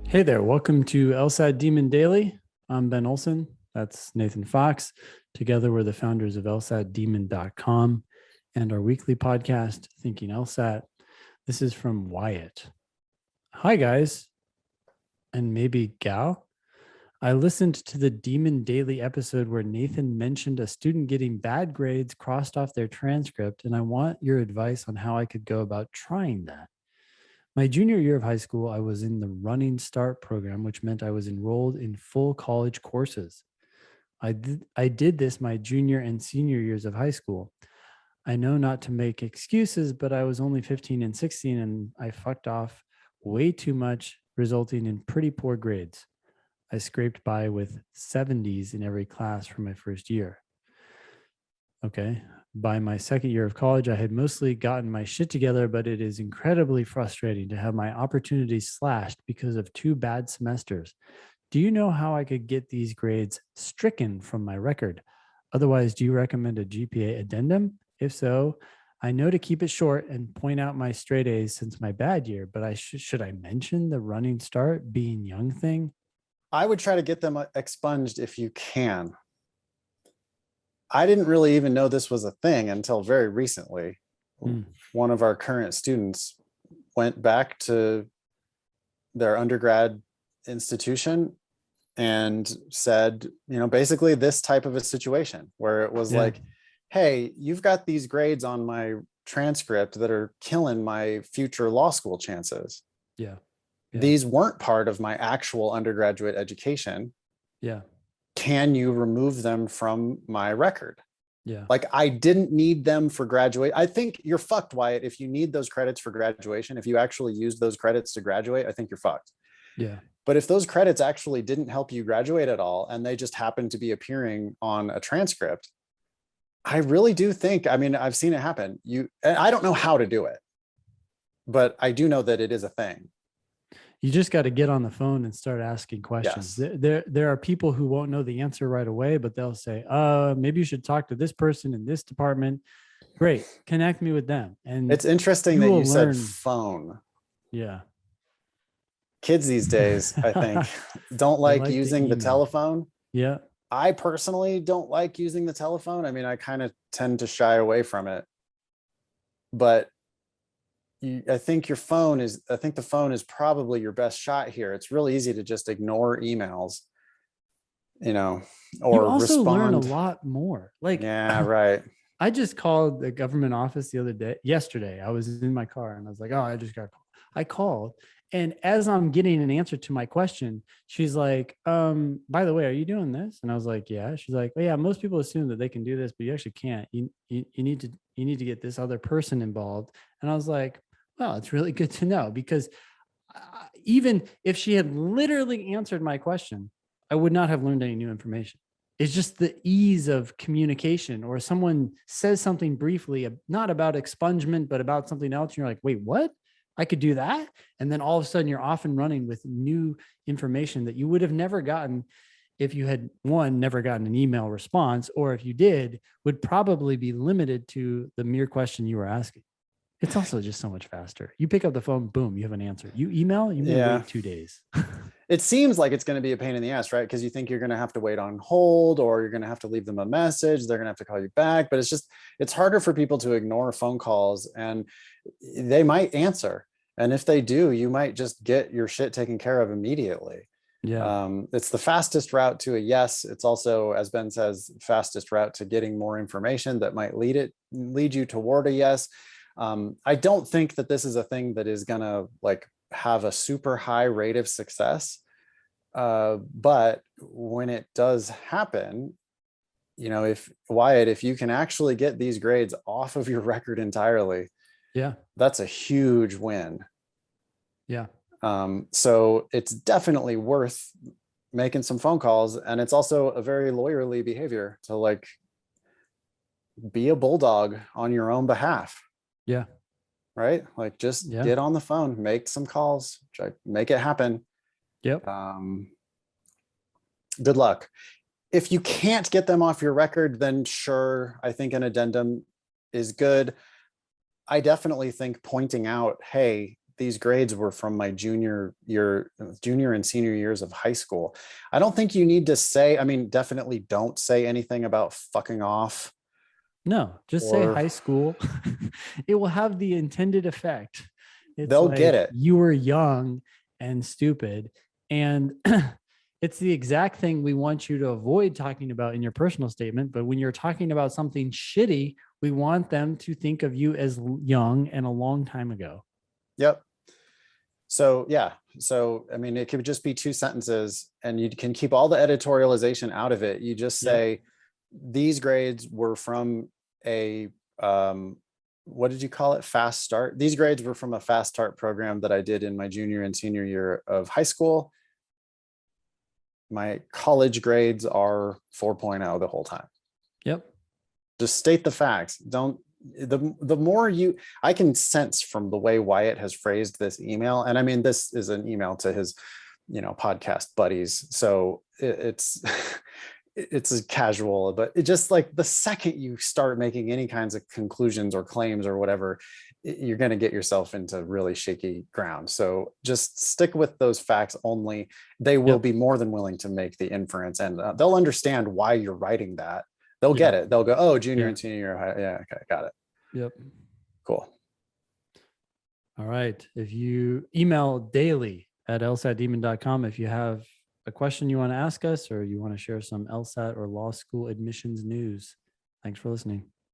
Hey there, welcome to LSAT Demon Daily. I'm Ben Olson. That's Nathan Fox. Together, we're the founders of LSATdemon.com and our weekly podcast, Thinking LSAT. This is from Wyatt. Hi, guys, and maybe gal. I listened to the Demon Daily episode where Nathan mentioned a student getting bad grades crossed off their transcript, and I want your advice on how I could go about trying that. My junior year of high school, I was in the Running Start program, which meant I was enrolled in full college courses. I did this my junior and senior years of high school. I know not to make excuses, but I was only 15 and 16 and I fucked off way too much, resulting in pretty poor grades. I scraped by with 70s in every class for my first year. Okay. By my second year of college, I had mostly gotten my shit together, but it is incredibly frustrating to have my opportunities slashed because of 2 bad semesters. Do you know how I could get these grades stricken from my record? Otherwise, do you recommend a GPA addendum? If so, I know to keep it short and point out my straight A's since my bad year, but should I mention the Running Start being young thing? I would try to get them expunged if you can. I didn't really even know this was a thing until very recently. One of our current students went back to their undergrad institution and said, basically this type of a situation where it was like, hey, you've got these grades on my transcript that are killing my future law school chances. Yeah. These weren't part of my actual undergraduate education. Yeah. Can you remove them from my record? Yeah. Like, I didn't need them for graduate. I think you're fucked, Wyatt. If you need those credits for graduation, if you actually use those credits to graduate, I think you're fucked. Yeah. But if those credits actually didn't help you graduate at all, and they just happen to be appearing on a transcript, I really do think, I've seen it happen. I don't know how to do it, but I do know that it is a thing. You just got to get on the phone and start asking questions. Yes. There are people who won't know the answer right away, but they'll say, maybe you should talk to this person in this department. Great. Connect me with them. And it's interesting that you said phone. Yeah. Kids these days, I think, don't like using the telephone. Yeah. I personally don't like using the telephone. I kind of tend to shy away from it. But I think the phone is probably your best shot here. It's really easy to just ignore emails, or you also respond. learn a lot more. Like, yeah, right. I just called the government office yesterday. I was in my car and I was like, oh, I called. And as I'm getting an answer to my question, she's like, by the way, are you doing this? And I was like, yeah. She's like, oh yeah, most people assume that they can do this, but you actually can't. You need to get this other person involved. And I was like, well, it's really good to know, because even if she had literally answered my question, I would not have learned any new information. It's just the ease of communication, or someone says something briefly, not about expungement, but about something else. And you're like, wait, what? I could do that. And then all of a sudden you're off and running with new information that you would have never gotten if you had, one, never gotten an email response, or if you did, would probably be limited to the mere question you were asking. It's also just so much faster. You pick up the phone, boom, you have an answer. You email, you may wait 2 days. It seems like it's going to be a pain in the ass, right? Because you think you're going to have to wait on hold, or you're going to have to leave them a message. They're going to have to call you back. But it's harder for people to ignore phone calls, and they might answer. And if they do, you might just get your shit taken care of immediately. Yeah. It's the fastest route to a yes. It's also, as Ben says, fastest route to getting more information that might lead you toward a yes. I don't think that this is a thing that is going to have a super high rate of success. But when it does happen, if you can actually get these grades off of your record entirely, that's a huge win. Yeah. So it's definitely worth making some phone calls. And it's also a very lawyerly behavior to be a bulldog on your own behalf. Yeah. Right? Just get on the phone, make some calls, make it happen. Yep. Good luck. If you can't get them off your record, then sure, I think an addendum is good. I definitely think pointing out, hey, these grades were from my junior and senior years of high school. I don't think you need to say, I mean, definitely don't say anything about fucking off. No, just say high school. It will have the intended effect. It's they'll like get it. you were young and stupid. And it's the exact thing we want you to avoid talking about in your personal statement. But when you're talking about something shitty, we want them to think of you as young and a long time ago. Yep. So, yeah. So, I mean, it could just be 2 sentences and you can keep all the editorialization out of it. You just say, these grades were from a, what did you call it? Fast start. These grades were from a fast start program that I did in my junior and senior year of high school. My college grades are 4.0 the whole time. Yep. Just state the facts. Don't, the more I can sense from the way Wyatt has phrased this email, and I mean, this is an email to his, podcast buddies. So it's, it's a casual, but it just like the second you start making any kinds of conclusions or claims or whatever, you're going to get yourself into really shaky ground. So just stick with those facts only. They will be more than willing to make the inference, and they'll understand why you're writing that. They'll get it. They'll go, oh, junior and senior year. Yeah. Okay. Got it. Yep. Cool. All right. If you email daily@lsatdemon.com, if you have a question you want to ask us or you want to share some LSAT or law school admissions news. Thanks for listening.